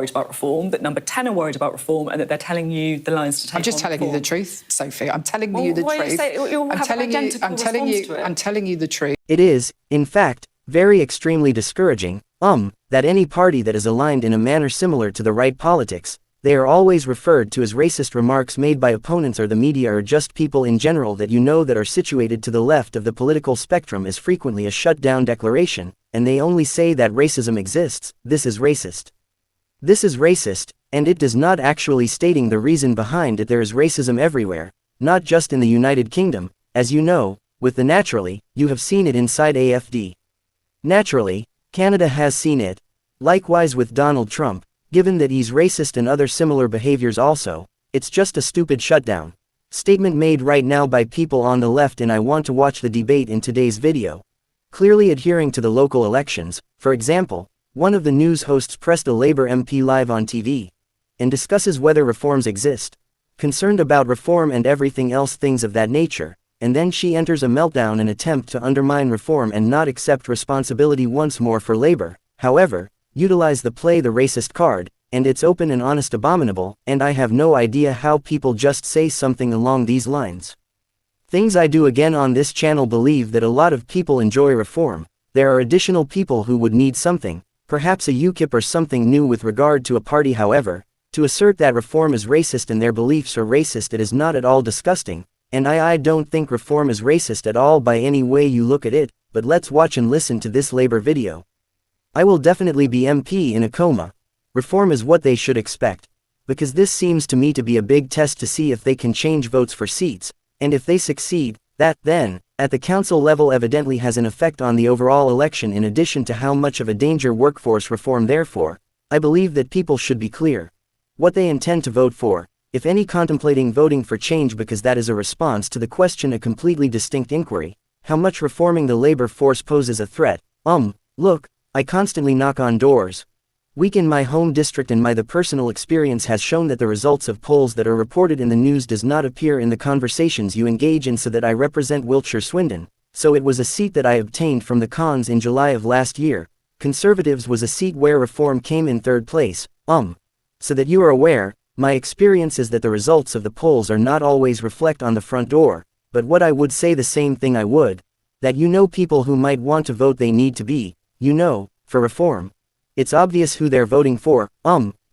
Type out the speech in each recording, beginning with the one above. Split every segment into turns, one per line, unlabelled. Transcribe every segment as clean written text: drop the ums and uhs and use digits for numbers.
worried about reform, that number 10 are worried about reform, and that they're telling you the lines to take.
I'm just telling you the truth, Sophie. I'm telling you the truth.
I'm
telling you the truth.
It is, in fact, very extremely discouraging, that any party that is aligned in a manner similar to the right politics, they are always referred to as racist. Remarks made by opponents or the media or just people in general that you know that are situated to the left of the political spectrum is frequently a shutdown declaration, and they only say that racism exists. This is racist. This is racist, and it does not actually stating the reason behind it. There is racism everywhere, not just in the United Kingdom, as you know, with the naturally, you have seen it inside AFD. Naturally, Canada has seen it. Likewise with Donald Trump. Given that he's racist and other similar behaviors also, it's just a stupid shutdown statement made right now by people on the left, and I want to watch the debate in today's video. Clearly adhering to the local elections, for example, one of the news hosts pressed a Labour MP live on TV and discusses whether reforms exist, concerned about reform and everything else, things of that nature, and then she enters a meltdown, an attempt to undermine reform and not accept responsibility once more for Labour. However, utilize the play the racist card, and it's open and honest abominable, and I have no idea how people just say something along these lines. Things I do again on this channel believe that a lot of people enjoy reform. There are additional people who would need something, perhaps a UKIP or something new with regard to a party. However, to assert that reform is racist and their beliefs are racist, it is not at all disgusting, and I don't think reform is racist at all by any way you look at it. But let's watch and listen to this Labour video. I will definitely be MP in a coma. Reform is what they should expect. Because this seems to me to be a big test to see if they can change votes for seats, and if they succeed, that then, at the council level evidently has an effect on the overall election in addition to how much of a danger workforce reform. Therefore, I believe that people should be clear what they intend to vote for, if any, contemplating voting for change, because that is a response to the question, a completely distinct inquiry, how much reforming the labor force poses a threat. Look, I constantly knock on doors. Week in my home district, and the personal experience has shown that the results of polls that are reported in the news does not appear in the conversations you engage in. So that I represent Wiltshire Swindon, so it was a seat that I obtained from the Cons in July of last year. Conservatives was a seat where Reform came in third place. So that you are aware, my experience is that the results of the polls are not always reflect on the front door, but what I would say the same thing I would, that people who might want to vote, they need to be, for reform. It's obvious who they're voting for.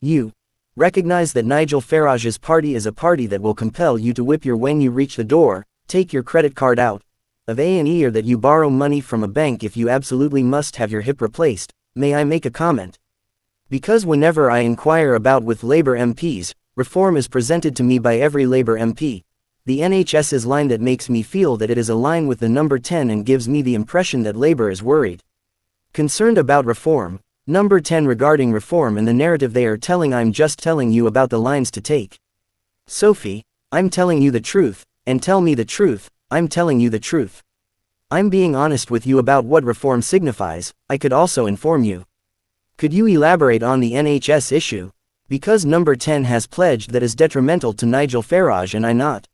You recognize that Nigel Farage's party is a party that will compel you to whip your when you reach the door, take your credit card out of A&E, or that you borrow money from a bank if you absolutely must have your hip replaced. May I make a comment? Because whenever I inquire about with Labour MPs, reform is presented to me by every Labour MP. The NHS's line that makes me feel that it is a line with the number 10 and gives me the impression that Labour is worried, concerned about reform. Number 10 regarding reform and the narrative they are telling. I'm just telling you about the lines to take. Sophie, I'm telling you the truth, and tell me the truth. I'm telling you the truth. I'm being honest with you about what reform signifies. I could also inform you. Could you elaborate on the NHS issue? Because number 10 has pledged that is detrimental to Nigel Farage, and I not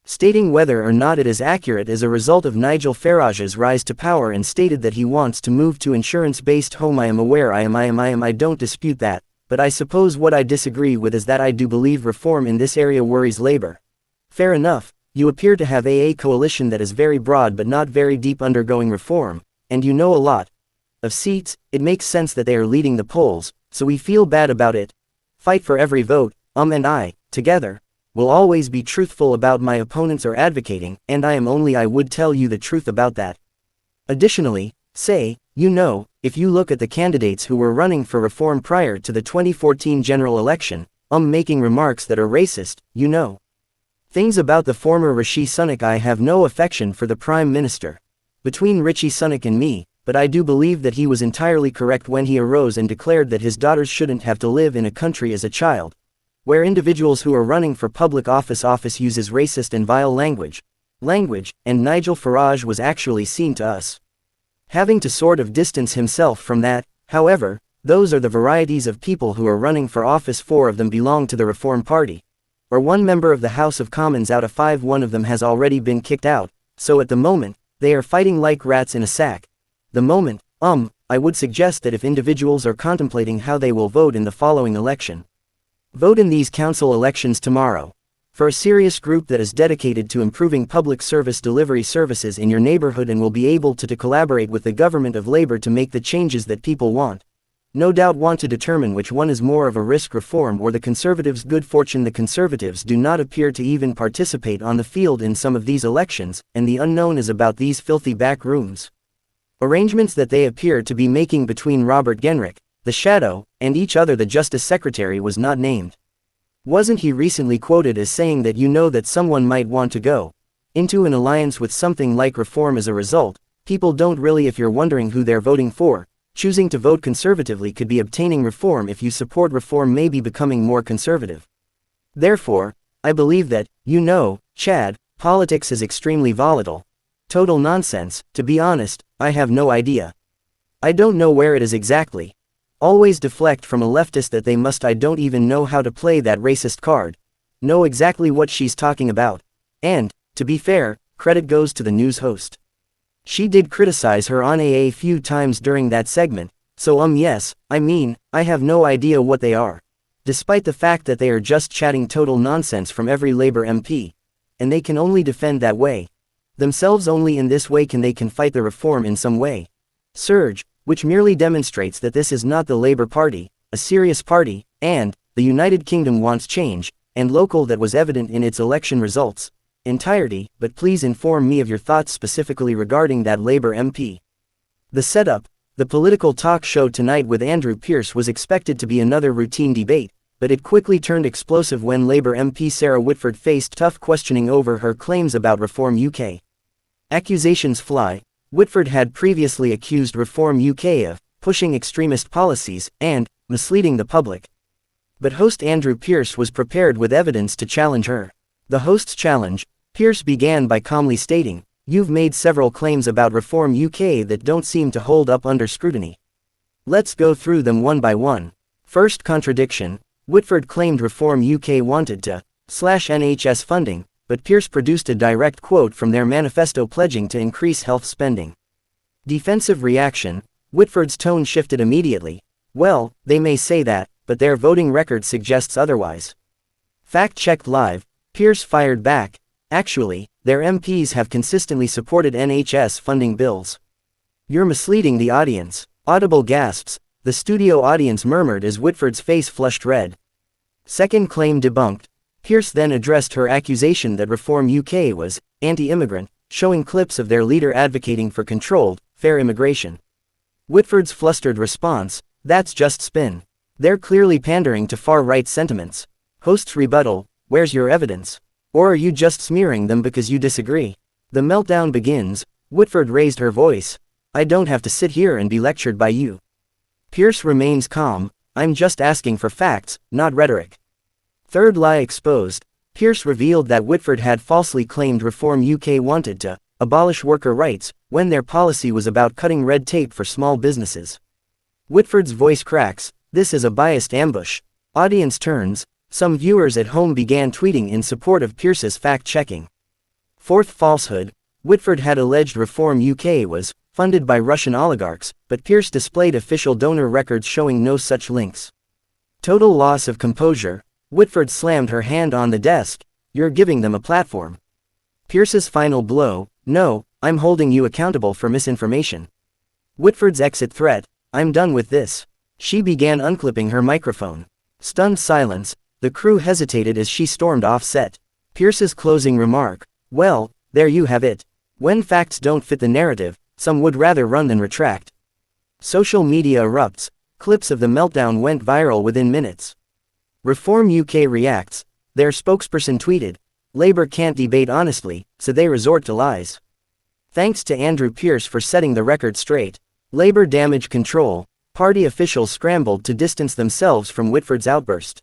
stating whether or not it is accurate as a result of Nigel Farage's rise to power, and stated that he wants to move to insurance-based home. I am aware, I don't dispute that, but I suppose what I disagree with is that I do believe reform in this area worries Labour. Fair enough, you appear to have a coalition that is very broad but not very deep undergoing reform, and a lot of seats. It makes sense that they are leading the polls, so we feel bad about it. Fight for every vote, and I, together, will always be truthful about my opponents or advocating, and I would tell you the truth about that. Additionally, if you look at the candidates who were running for reform prior to the 2014 general election, making remarks that are racist, things about the former Rishi Sunak. I have no affection for the Prime Minister. Between Rishi Sunak and me, but I do believe that he was entirely correct when he arose and declared that his daughters shouldn't have to live in a country as a child, where individuals who are running for public office uses racist and vile language, and Nigel Farage was actually seen to us having to sort of distance himself from that. However, those are the varieties of people who are running for office. 4 of them belong to the Reform Party, or 1 member of the House of Commons out of 5. 1 of them has already been kicked out, so at the moment, they are fighting like rats in a sack. The moment, I would suggest that if individuals are contemplating how they will vote in the following election, vote in these council elections tomorrow for a serious group that is dedicated to improving public service delivery services in your neighborhood and will be able to collaborate with the government of labor to make the changes that people want. No doubt want to determine which one is more of a risk, reform or the Conservatives' good fortune. The Conservatives do not appear to even participate on the field in some of these elections, and the unknown is about these filthy back rooms. Arrangements that they appear to be making between Robert Genrich, the Shadow, and each other. The Justice Secretary was not named. Wasn't he recently quoted as saying that that someone might want to go into an alliance with something like reform as a result? People don't really, if you're wondering who they're voting for, choosing to vote conservatively could be obtaining reform. If you support reform, maybe becoming more conservative. Therefore, I believe that, Chad, politics is extremely volatile. Total nonsense. To be honest, I have no idea. I don't know where it is exactly. Always deflect from a leftist that they must. I don't even know how to play that racist card. Know exactly what she's talking about. And, to be fair, credit goes to the news host. She did criticize her on a few times during that segment, so yes, I have no idea what they are. Despite the fact that they are just chatting total nonsense from every Labour MP. And they can only defend that way. Themselves. Only in this way can they fight the reform in some way. Surge, which merely demonstrates that this is not the Labour Party, a serious party, and the United Kingdom wants change, and local. That was evident in its election results entirety. But please inform me of your thoughts specifically regarding that Labour MP. The setup, the political talk show tonight with Andrew Pierce, was expected to be another routine debate, but it quickly turned explosive when Labour MP Sarah Whitford faced tough questioning over her claims about Reform UK. Accusations fly. Whitford had previously accused Reform UK of pushing extremist policies and misleading the public. But host Andrew Pierce was prepared with evidence to challenge her. The host's challenge, Pierce began by calmly stating, "You've made several claims about Reform UK that don't seem to hold up under scrutiny. Let's go through them one by one." First contradiction, Whitford claimed Reform UK wanted to slash NHS funding, but Pierce produced a direct quote from their manifesto pledging to increase health spending. Defensive reaction, Whitford's tone shifted immediately. "Well, they may say that, but their voting record suggests otherwise." Fact-checked live, Pierce fired back, "Actually, their MPs have consistently supported NHS funding bills. You're misleading the audience." Audible gasps, the studio audience murmured as Whitford's face flushed red. Second claim debunked. Pierce then addressed her accusation that Reform UK was anti-immigrant, showing clips of their leader advocating for controlled, fair immigration. Whitford's flustered response, "That's just spin. They're clearly pandering to far-right sentiments." Host's rebuttal, "Where's your evidence? Or are you just smearing them because you disagree?" The meltdown begins. Whitford raised her voice, "I don't have to sit here and be lectured by you." Pierce remains calm, "I'm just asking for facts, not rhetoric." Third lie exposed, Pierce revealed that Whitford had falsely claimed Reform UK wanted to abolish worker rights, when their policy was about cutting red tape for small businesses. Whitford's voice cracks, "This is a biased ambush." Audience turns, some viewers at home began tweeting in support of Pierce's fact-checking. Fourth falsehood, Whitford had alleged Reform UK was funded by Russian oligarchs, but Pierce displayed official donor records showing no such links. Total loss of composure, Whitford slammed her hand on the desk, "You're giving them a platform." Pierce's final blow, "No, I'm holding you accountable for misinformation." Whitford's exit threat, "I'm done with this." She began unclipping her microphone. Stunned silence, the crew hesitated as she stormed off set. Pierce's closing remark, "Well, there you have it. When facts don't fit the narrative, some would rather run than retract." Social media erupts, clips of the meltdown went viral within minutes. Reform UK reacts, their spokesperson tweeted, "Labour can't debate honestly, so they resort to lies." Thanks to Andrew Pierce for setting the record straight. Labour damage control, party officials scrambled to distance themselves from Whitford's outburst.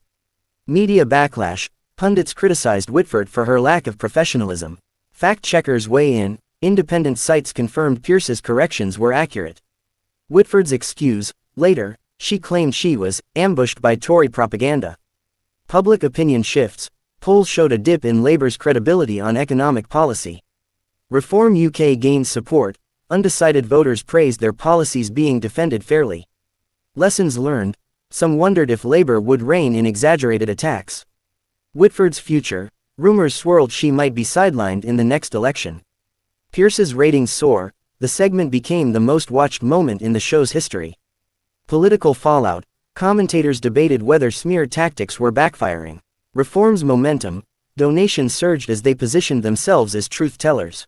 Media backlash, pundits criticized Whitford for her lack of professionalism. Fact-checkers weigh in, independent sites confirmed Pierce's corrections were accurate. Whitford's excuse, later, she claimed she was ambushed by Tory propaganda. Public opinion shifts, polls showed a dip in Labour's credibility on economic policy. Reform UK gains support, undecided voters praised their policies being defended fairly. Lessons learned, some wondered if Labour would rein in exaggerated attacks. Whitford's future, rumors swirled she might be sidelined in the next election. Pierce's ratings soar, the segment became the most watched moment in the show's history. Political fallout, commentators debated whether smear tactics were backfiring. Reform's momentum, donations surged as they positioned themselves as truth-tellers.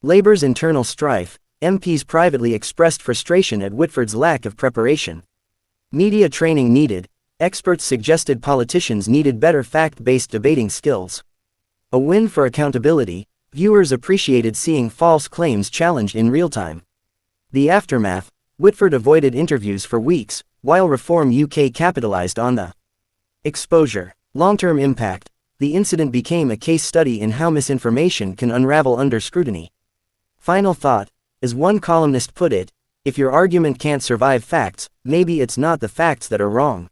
Labour's internal strife, MPs privately expressed frustration at Whitford's lack of preparation. Media training needed, experts suggested politicians needed better fact-based debating skills. A win for accountability, viewers appreciated seeing false claims challenged in real time. The aftermath, Whitford avoided interviews for weeks, while Reform UK capitalised on the exposure. Long-term impact, the incident became a case study in how misinformation can unravel under scrutiny. Final thought, as one columnist put it, if your argument can't survive facts, maybe it's not the facts that are wrong.